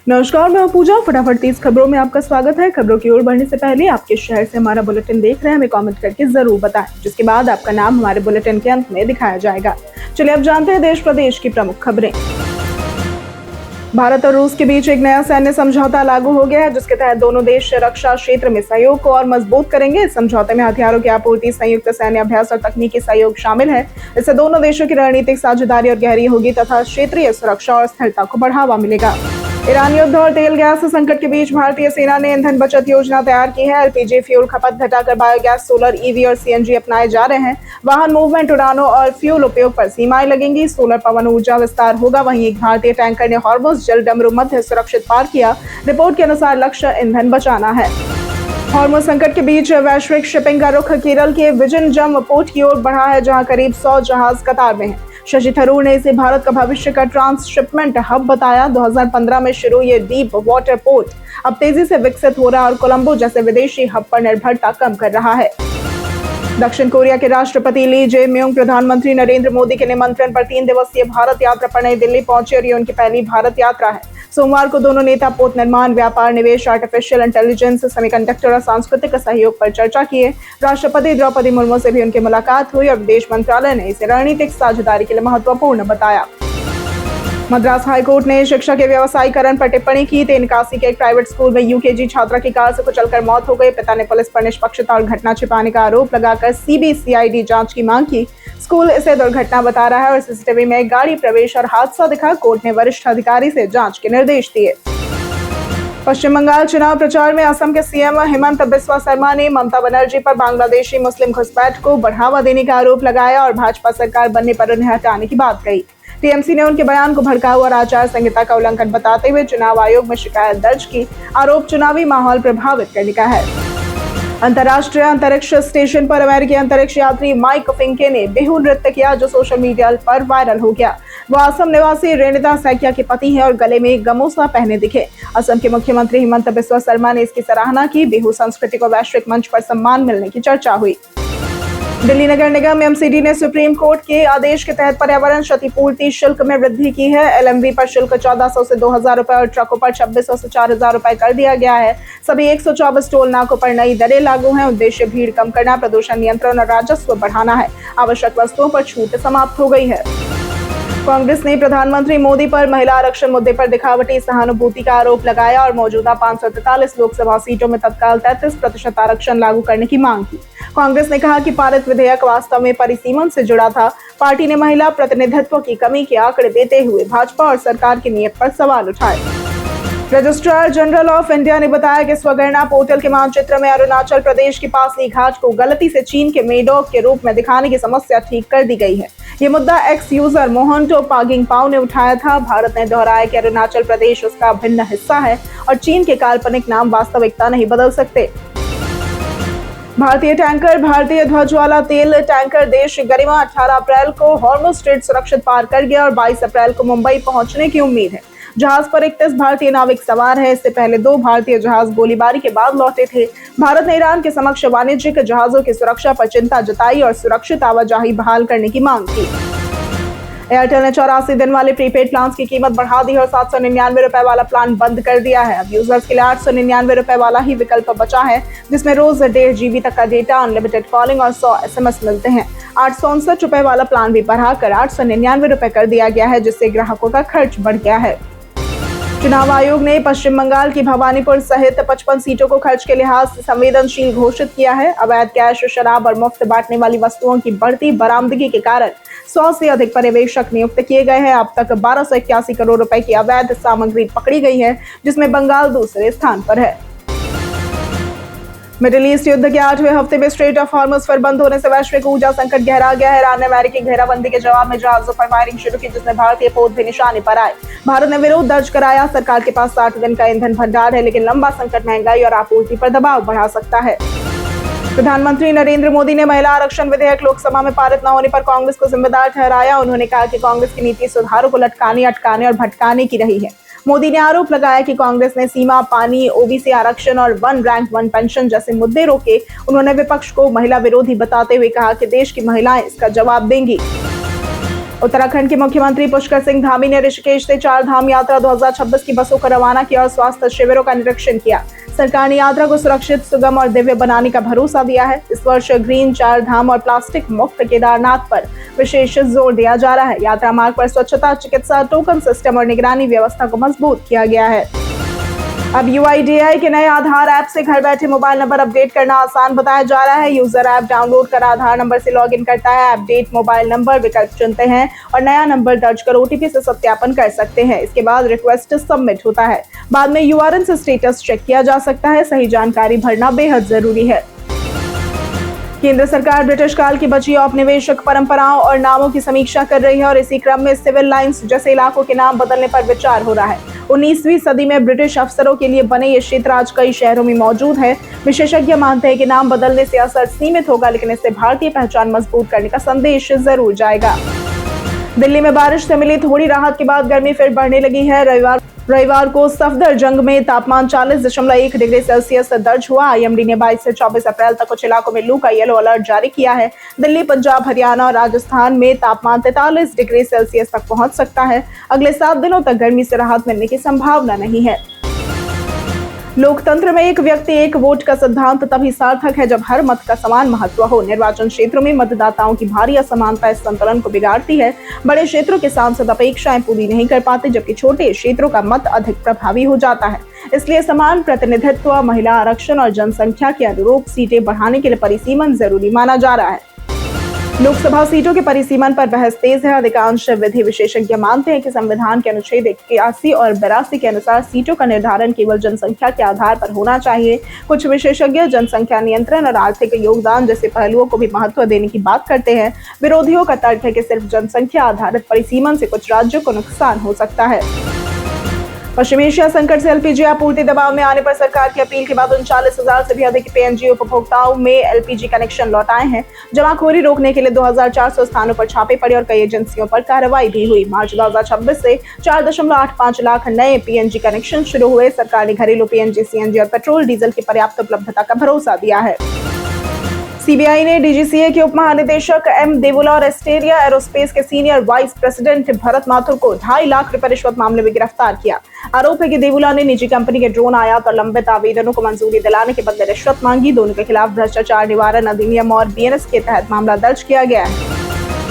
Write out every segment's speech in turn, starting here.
नमस्कार, मैं हूं पूजा। फटाफट 30 खबरों में आपका स्वागत है। खबरों की ओर बढ़ने से पहले आपके शहर से हमारा बुलेटिन देख रहे हैं, हमें कमेंट करके जरूर बताएं, जिसके बाद आपका नाम हमारे बुलेटिन के अंत में दिखाया जाएगा। चलिए अब जानते हैं देश प्रदेश की प्रमुख खबरें। भारत और रूस के बीच एक नया सैन्य समझौता लागू हो गया है, जिसके तहत दोनों देश रक्षा क्षेत्र में सहयोग को और मजबूत करेंगे। इस समझौते में हथियारों की आपूर्ति, संयुक्त सैन्य अभ्यास और तकनीकी सहयोग शामिल है। इससे दोनों देशों की रणनीतिक साझेदारी और गहरी होगी तथा क्षेत्रीय सुरक्षा और स्थिरता को बढ़ावा मिलेगा। ईरान युद्ध और तेल गैस संकट के बीच भारतीय सेना ने ईंधन बचत योजना तैयार की है। एलपीजी फ्यूल खपत घटाकर बायोगैस, सोलर, ईवी और सीएनजी अपनाए जा रहे हैं। वाहन मूवमेंट, उड़ानों और फ्यूल उपयोग पर सीमाएं लगेंगी। सोलर पवन ऊर्जा विस्तार होगा। वहीं एक भारतीय टैंकर ने हॉर्मुज़ जल डमरू मध्य सुरक्षित पार किया। रिपोर्ट के अनुसार लक्ष्य ईंधन बचाना है। हॉर्मुज़ संकट के बीच वैश्विक शिपिंग का रुख केरल के विजनजम पोर्ट की ओर बढ़ा है, जहां करीब 100 जहाज कतार में हैं। शशि थरूर ने इसे भारत का भविष्य का ट्रांसशिपमेंट हब बताया। 2015 में शुरू ये डीप वाटर पोर्ट अब तेजी से विकसित हो रहा है और कोलंबो जैसे विदेशी हब पर निर्भरता कम कर रहा है। दक्षिण कोरिया के राष्ट्रपति ली जे म्यूंग प्रधानमंत्री नरेंद्र मोदी के निमंत्रण पर 3 दिवसीय भारत यात्रा पर नई दिल्ली पहुंचे और ये उनकी पहली भारत यात्रा है। सोमवार को दोनों नेता पोत निर्माण, व्यापार, निवेश, आर्टिफिशियल इंटेलिजेंस, सेमीकंडक्टर और सांस्कृतिक सहयोग पर चर्चा किए। राष्ट्रपति द्रौपदी मुर्मू से भी उनकी मुलाकात हुई और विदेश मंत्रालय ने इसे रणनीतिक साझेदारी के लिए महत्वपूर्ण बताया। मद्रास हाईकोर्ट ने शिक्षा के व्यवसायीकरण पर टिप्पणी की। तेनकासी के एक प्राइवेट स्कूल में यूकेजी छात्रा की कार से कुचलकर मौत हो गई। पिता ने पुलिस पर निष्पक्षता और घटना छिपाने का आरोप लगाकर सीबीसीआईडी जांच की मांग की। स्कूल इसे दुर्घटना बता रहा है और सीसीटीवी में गाड़ी प्रवेश और हादसा दिखा। कोर्ट ने वरिष्ठ अधिकारी से जांच के निर्देश दिए। पश्चिम बंगाल चुनाव प्रचार में असम के सीएम हेमंत बिस्वा शर्मा ने ममता बनर्जी पर बांग्लादेशी मुस्लिम घुसपैठ को बढ़ावा देने का आरोप लगाया और भाजपा सरकार बनने पर उन्हें हटाने की बात कही। टीएमसी ने उनके बयान को भड़काऊ और आचार संहिता का उल्लंघन बताते हुए चुनाव आयोग में शिकायत दर्ज की। आरोप चुनावी माहौल प्रभावित करने का है। अंतर्राष्ट्रीय अंतरिक्ष स्टेशन पर अमेरिकी अंतरिक्ष यात्री माइक फिंके ने बिहू नृत्य किया, जो सोशल मीडिया पर वायरल हो गया। वो असम निवासी रेणिता सैकिया के पति हैं और गले में गमोसा पहने दिखे। असम के मुख्यमंत्री हेमंत बिस्वा शर्मा ने इसकी सराहना की। बिहू संस्कृति को वैश्विक मंच पर सम्मान मिलने की चर्चा हुई। दिल्ली नगर निगम एमसीडी ने सुप्रीम कोर्ट के आदेश के तहत पर्यावरण क्षतिपूर्ति शुल्क में वृद्धि की है। एलएमवी पर शुल्क 1400 से 2000 रुपए और ट्रकों पर 2600 से 4000 रुपए कर दिया गया है। सभी 124 टोल नाकों पर नई दरें लागू हैं। उद्देश्य भीड़ कम करना, प्रदूषण नियंत्रण और राजस्व बढ़ाना है। आवश्यक वस्तुओं पर छूट समाप्त हो गई है। कांग्रेस ने प्रधानमंत्री मोदी पर महिला आरक्षण मुद्दे पर दिखावटी सहानुभूति का आरोप लगाया और मौजूदा 543 लोकसभा सीटों में तत्काल 33% आरक्षण लागू करने की मांग की। कांग्रेस ने कहा कि पारित विधेयक वास्तव में परिसीमन से जुड़ा था। पार्टी ने महिला प्रतिनिधित्व की कमी के आंकड़े देते हुए भाजपा और सरकार की नीयत पर सवाल उठाए। रजिस्ट्रार जनरल ऑफ इंडिया ने बताया कि स्वगणना पोर्टल के मानचित्र में अरुणाचल प्रदेश की पासी घाट को गलती से चीन के मेडोक के रूप में दिखाने की समस्या ठीक कर दी गई है। ये मुद्दा एक्स यूजर मोहनटो पागिंग पाओ ने उठाया था। भारत ने दोहराया कि अरुणाचल प्रदेश उसका अभिन्न हिस्सा है और चीन के काल्पनिक नाम वास्तविकता नहीं बदल सकते। भारतीय टैंकर भारतीय ध्वज वाला तेल टैंकर देश गरिमा 18 अप्रैल को हॉर्मुज़ स्ट्रेट सुरक्षित पार कर गया और 22 अप्रैल को मुंबई पहुंचने की उम्मीद है। जहाज पर 31 भारतीय नाविक सवार है। इससे पहले 2 भारतीय जहाज गोलीबारी के बाद लौटे थे। भारत ने ईरान के समक्ष वाणिज्यिक जहाजों की सुरक्षा पर चिंता जताई और सुरक्षित आवाजाही बहाल करने की मांग की। एयरटेल ने 84 दिन वाले प्रीपेड प्लान की कीमत बढ़ा दी और 799 रुपए वाला प्लान बंद कर दिया है। अब यूजर्स के लिए 899 रुपए वाला ही विकल्प बचा है, जिसमें रोज 1.5 GB तक का डेटा, अनलिमिटेड कॉलिंग और 100 SMS मिलते हैं। 859 रुपए वाला प्लान भी बढ़ाकर 899 रुपए कर दिया गया है, जिससे ग्राहकों का खर्च बढ़ गया है। चुनाव आयोग ने पश्चिम बंगाल की भवानीपुर सहित 55 सीटों को खर्च के लिहाज से संवेदनशील घोषित किया है। अवैध कैश, शराब और मुफ्त बांटने वाली वस्तुओं की बढ़ती बरामदगी के कारण 100 से अधिक पर्यवेक्षक नियुक्त किए गए हैं। अब तक 1281 करोड़ रुपए की अवैध सामग्री पकड़ी गई है, जिसमें बंगाल दूसरे स्थान पर है। मिडिल ईस्ट युद्ध के 8वें हफ्ते में स्ट्रेट ऑफ हॉर्मुज़ फिर बंद होने से वैश्विक ऊर्जा संकट गहरा गया है। ईरान ने अमेरिकी घेराबंदी के जवाब में जहाजों पर फायरिंग शुरू की, जिसमें भारतीय पोत भी निशाने पर आए। भारत ने विरोध दर्ज कराया। सरकार के पास 60 दिन का ईंधन भंडार है, लेकिन लंबा संकट महंगाई और आपूर्ति पर दबाव बढ़ा सकता है। प्रधानमंत्री नरेंद्र मोदी ने महिला आरक्षण विधेयक लोकसभा में पारित न होने पर कांग्रेस को जिम्मेदार ठहराया। उन्होंने कहा कि कांग्रेस की नीति सुधारों को लटकाने, अटकाने और भटकाने की रही है। मोदी ने आरोप लगाया कि कांग्रेस ने सीमा, पानी, ओबीसी आरक्षण और 1 रैंक 1 पेंशन जैसे मुद्दे रोके। उन्होंने विपक्ष को महिला विरोधी बताते हुए कहा कि देश की महिलाएं इसका जवाब देंगी। उत्तराखंड के मुख्यमंत्री पुष्कर सिंह धामी ने ऋषिकेश से 4 धाम यात्रा 2026 की बसों को रवाना किया और स्वास्थ्य शिविरों का निरीक्षण किया। सरकार ने यात्रा को सुरक्षित, सुगम और दिव्य बनाने का भरोसा दिया है। इस वर्ष ग्रीन 4 धाम और प्लास्टिक मुक्त केदारनाथ पर विशेष जोर दिया जा रहा है। यात्रा मार्ग पर स्वच्छता, चिकित्सा, टोकन सिस्टम और निगरानी व्यवस्था को मजबूत किया गया है। अब UIDAI के नए आधार ऐप से घर बैठे मोबाइल नंबर अपडेट करना आसान बताया जा रहा है। यूजर ऐप डाउनलोड कर आधार नंबर से लॉगिन करता है, अपडेट मोबाइल नंबर विकल्प चुनते हैं और नया नंबर दर्ज कर OTP से सत्यापन कर सकते हैं। इसके बाद रिक्वेस्ट सबमिट होता है। बाद में URN से स्टेटस चेक किया जा सकता है। सही जानकारी भरना बेहद जरूरी है। केंद्र सरकार ब्रिटिश काल की बची औपनिवेशिक परंपराओं और नामों की समीक्षा कर रही है और इसी क्रम में सिविल लाइंस जैसे इलाकों के नाम बदलने पर विचार हो रहा है। 19वीं सदी में ब्रिटिश अफसरों के लिए बने ये क्षेत्र आज कई शहरों में मौजूद है। विशेषज्ञ मानते हैं कि नाम बदलने से असर सीमित होगा, लेकिन इससे भारतीय पहचान मजबूत करने का संदेश जरूर जाएगा। दिल्ली में बारिश से मिली थोड़ी राहत के बाद गर्मी फिर बढ़ने लगी है। रविवार को सफदरजंग में तापमान 40.1 डिग्री सेल्सियस दर्ज हुआ। IMD ने 22 से 24 अप्रैल तक कुछ इलाकों में लू का येलो अलर्ट जारी किया है। दिल्ली, पंजाब, हरियाणा और राजस्थान में तापमान 43 डिग्री सेल्सियस तक पहुंच सकता है। अगले 7 दिनों तक गर्मी से राहत मिलने की संभावना नहीं है। लोकतंत्र में एक व्यक्ति एक वोट का सिद्धांत तभी सार्थक है जब हर मत का समान महत्व हो। निर्वाचन क्षेत्रों में मतदाताओं की भारी असमानता इस संतुलन को बिगाड़ती है। बड़े क्षेत्रों के सांसद अपेक्षाएं पूरी नहीं कर पाते, जबकि छोटे क्षेत्रों का मत अधिक प्रभावी हो जाता है। इसलिए समान प्रतिनिधित्व, महिला आरक्षण और जनसंख्या के अनुरूप सीटें बढ़ाने के लिए परिसीमन जरूरी माना जा रहा है। लोकसभा सीटों के परिसीमन पर बहस तेज है। अधिकांश विधि विशेषज्ञ मानते हैं कि संविधान के अनुच्छेद 81 और 82 के अनुसार सीटों का निर्धारण केवल जनसंख्या के आधार पर होना चाहिए। कुछ विशेषज्ञ जनसंख्या नियंत्रण और आर्थिक योगदान जैसे पहलुओं को भी महत्व देने की बात करते हैं। विरोधियों का तर्क है कि सिर्फ जनसंख्या आधारित परिसीमन से कुछ राज्यों को नुकसान हो सकता है। पश्चिम एशिया संकट से LPG आपूर्ति दबाव में आने पर सरकार की अपील के बाद 39,000 से भी अधिक PNG उपभोक्ताओं में LPG कनेक्शन लौटाए हैं। जमाखोरी रोकने के लिए 2400 स्थानों पर छापे पड़े और कई एजेंसियों पर कार्रवाई भी हुई। मार्च 2026 से 4.85 लाख नए PNG कनेक्शन शुरू हुए। सरकार ने घरेलू PNG, CNG और पेट्रोल डीजल की पर्याप्त उपलब्धता का भरोसा दिया है। CBI ने DGCA के उप महानिदेशक M देवुला और एस्टेरिया एरोस्पेस के senior vice president Bharat Mathur को 2.5 लाख रुपए रिश्वत मामले में गिरफ्तार किया। आरोप है कि देवुला ने निजी कंपनी के ड्रोन आयात और लंबित आवेदनों को मंजूरी दिलाने के बदले रिश्वत मांगी। दोनों के खिलाफ भ्रष्टाचार निवारण अधिनियम और BNS के तहत मामला दर्ज किया गया है।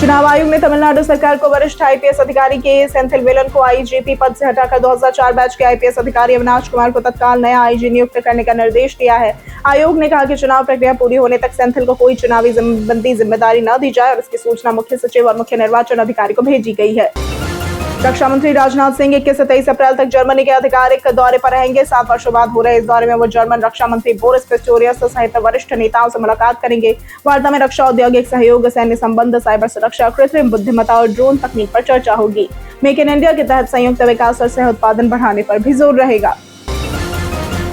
चुनाव आयोग ने तमिलनाडु सरकार को वरिष्ठ IPS अधिकारी के सेंथिल वेलन को IGP पद से हटाकर 2004 बैच के IPS अधिकारी अविनाश कुमार को तत्काल नया IG नियुक्त करने का निर्देश दिया है। आयोग ने कहा कि चुनाव प्रक्रिया पूरी होने तक सेंथिल को कोई चुनावी संबंधी जिम्मेदारी न दी जाए और इसकी सूचना मुख्य सचिव और मुख्य निर्वाचन अधिकारी को भेजी गई है। रक्षा मंत्री राजनाथ सिंह 21 से 23 अप्रैल तक जर्मनी के आधिकारिक दौरे पर रहेंगे। 7 वर्षों बाद हो रहे इस दौरे में वो जर्मन रक्षा मंत्री बोरिस पिस्टोरियस सहित वरिष्ठ नेताओं से मुलाकात करेंगे। वार्ता में रक्षा, औद्योगिक सहयोग, सैन्य संबंध, साइबर सुरक्षा, कृत्रिम बुद्धिमत्ता और ड्रोन तकनीक पर चर्चा होगी। मेक इन इंडिया के तहत संयुक्त विकास और सह उत्पादन बढ़ाने पर भी जोर रहेगा।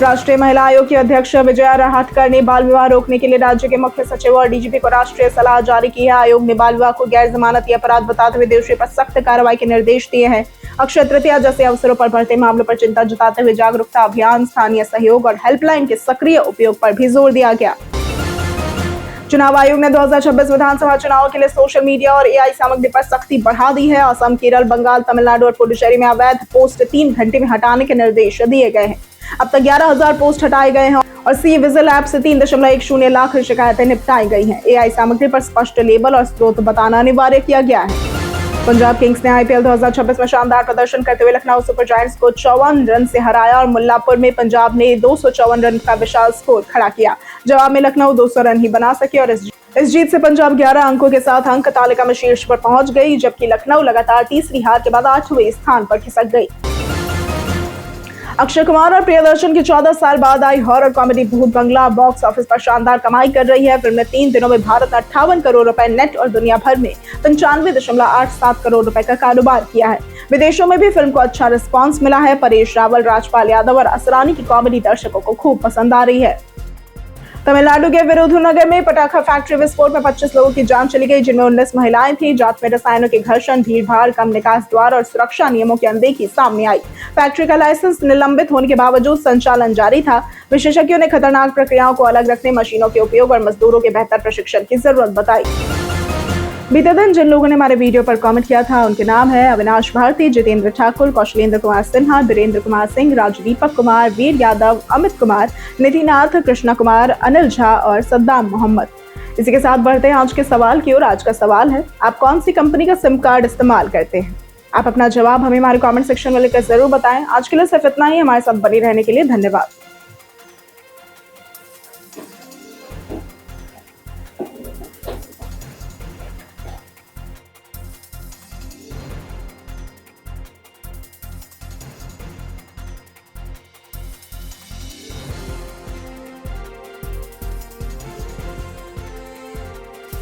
राष्ट्रीय महिला आयोग की अध्यक्ष विजया राहटकर ने बाल विवाह रोकने के लिए राज्य के मुख्य सचिव और DGP को राष्ट्रीय सलाह जारी की है। आयोग ने बाल विवाह को गैर जमानती अपराध बताते हुए दोषियों पर सख्त कार्रवाई के निर्देश दिए हैं। अक्षय तृतीया जैसे अवसरों पर बढ़ते मामलों पर चिंता जताते हुए जागरूकता अभियान, स्थानीय सहयोग और हेल्पलाइन के सक्रिय उपयोग पर भी जोर दिया गया। चुनाव आयोग ने 2026 विधानसभा चुनाव के लिए सोशल मीडिया और AI सामग्री पर सख्ती बढ़ा दी है। असम, केरल, बंगाल, तमिलनाडु और पुडुचेरी में अवैध पोस्ट 3 घंटे में हटाने के निर्देश दिए गए हैं। अब तक 11,000 पोस्ट हटाए गए हैं और C-विजिल ऐप से 3.10 लाख शिकायतें निपटाई गई हैं। AI सामग्री पर स्पष्ट लेबल और स्रोत बताना अनिवार्य किया गया है। पंजाब किंग्स ने IPL 2026 में शानदार प्रदर्शन करते हुए लखनऊ सुपर जायंट्स को 54 रन से हराया और मुल्लापुर में पंजाब ने 254 रन का विशाल स्कोर खड़ा किया। जवाब में लखनऊ 200 रन ही बना सके और इस जीत से पंजाब 11 अंकों के साथ अंक तालिका में शीर्ष पर पहुंच गई, जबकि लखनऊ लगातार तीसरी हार के बाद 8वें स्थान पर खिसक गई। अक्षय कुमार और प्रियदर्शन की 14 साल बाद आई हॉरर कॉमेडी भूत बंगला बॉक्स ऑफिस पर शानदार कमाई कर रही है। फिल्म ने 3 दिनों में भारत में 58 करोड़ रुपए नेट और दुनिया भर में 95.87 करोड़ रुपए का कारोबार किया है। विदेशों में भी फिल्म को अच्छा रिस्पांस मिला है। परेश रावल, राजपाल यादव और असरानी की कॉमेडी दर्शकों को खूब पसंद आ रही है। तमिलनाडु के विरुधुनगर में पटाखा फैक्ट्री विस्फोट में 25 लोगों की जान चली गई, जिनमें 19 महिलाएं थीं। जांच में रसायनों के घर्षण, भीड़भाड़, कम निकास द्वार और सुरक्षा नियमों की अनदेखी सामने आई। फैक्ट्री का लाइसेंस निलंबित होने के बावजूद संचालन जारी था। विशेषज्ञों ने खतरनाक प्रक्रियाओं को अलग रखने, मशीनों के उपयोग और मजदूरों के बेहतर प्रशिक्षण की जरूरत बताई। बीते दिन जिन लोगों ने हमारे वीडियो पर कमेंट किया था उनके नाम है अविनाश भारती, जितेंद्र ठाकुर, कौशलेंद्र कुमार सिन्हा, बीरेंद्र कुमार सिंह, राजदीपक कुमार, वीर यादव, अमित कुमार, निधिनाथ, कृष्णा कुमार, अनिल झा और सद्दाम मोहम्मद। इसी के साथ बढ़ते हैं आज के सवाल की ओर। आज का सवाल है, आप कौन सी कंपनी का सिम कार्ड इस्तेमाल करते हैं? आप अपना जवाब हमें हमारे कमेंट सेक्शन में लिखकर जरूर बताएं। आज के लिए सिर्फ इतना ही। हमारे साथ बने रहने के लिए धन्यवाद।